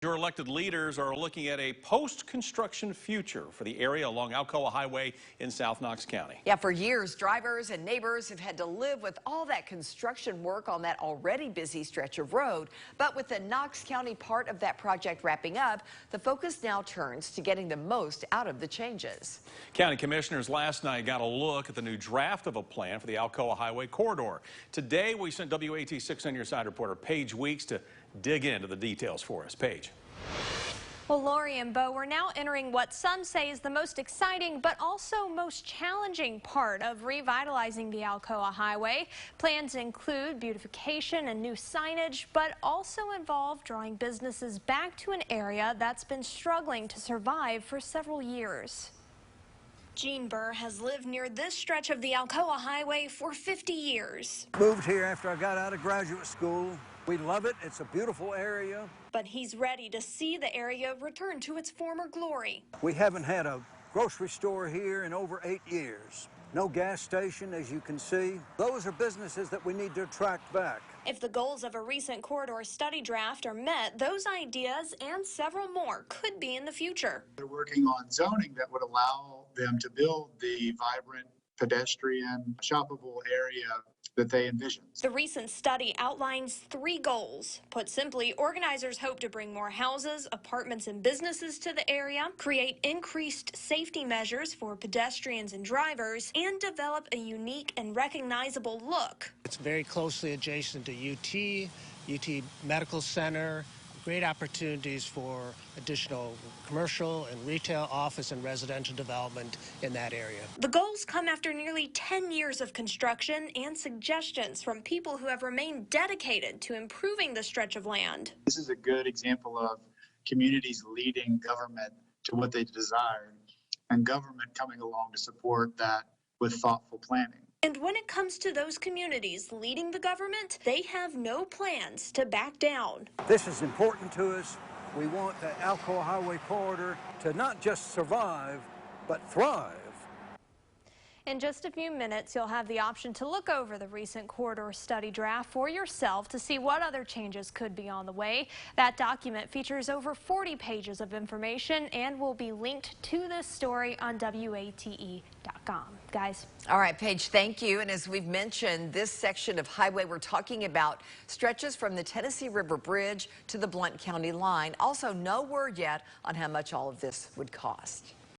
Your elected leaders are looking at a post-construction future for the area along Alcoa Highway in South Knox County. Yeah, for years, drivers and neighbors have had to live with all that construction work on that already busy stretch of road. But with the Knox County part of that project wrapping up, the focus now turns to getting the most out of the changes. County commissioners last night got a look at the new draft of a plan for the Alcoa Highway corridor. Today, we sent WAT 6 on your side reporter Paige Weeks to dig into the details for us. Paige. Well, Lori and Bo, we're now entering what some say is the most exciting but also most challenging part of revitalizing the Alcoa Highway. Plans include beautification and new signage, but also involve drawing businesses back to an area that's been struggling to survive for several years. Gene Burr has lived near this stretch of the Alcoa Highway for 50 years. Moved here after I got out of graduate school. We love it. It's a beautiful area. But he's ready to see the area return to its former glory. We haven't had a grocery store here in over 8 years. No gas station, as you can see. Those are businesses that we need to attract back. If the goals of a recent corridor study draft are met, those ideas and several more could be in the future. They're working on zoning that would allow them to build the vibrant, pedestrian, shoppable area that they envision. The recent study outlines 3 goals. Put simply, organizers hope to bring more houses, apartments, and businesses to the area, create increased safety measures for pedestrians and drivers, and develop a unique and recognizable look. It's very closely adjacent to UT Medical Center. Great opportunities for additional commercial and retail, office and residential development in that area. The goals come after nearly 10 years of construction and suggestions from people who have remained dedicated to improving the stretch of land. This is a good example of communities leading government to what they desire and government coming along to support that with thoughtful planning. And when it comes to those communities leading the government, they have no plans to back down. This is important to us. We want the Alcoa Highway corridor to not just survive, but thrive. In just a few minutes, you'll have the option to look over the recent corridor study draft for yourself to see what other changes could be on the way. That document features over 40 pages of information and will be linked to this story on WATE.com. Guys. All right, Paige, thank you. And as we've mentioned, this section of highway we're talking about stretches from the Tennessee River Bridge to the Blount County line. Also, no word yet on how much all of this would cost.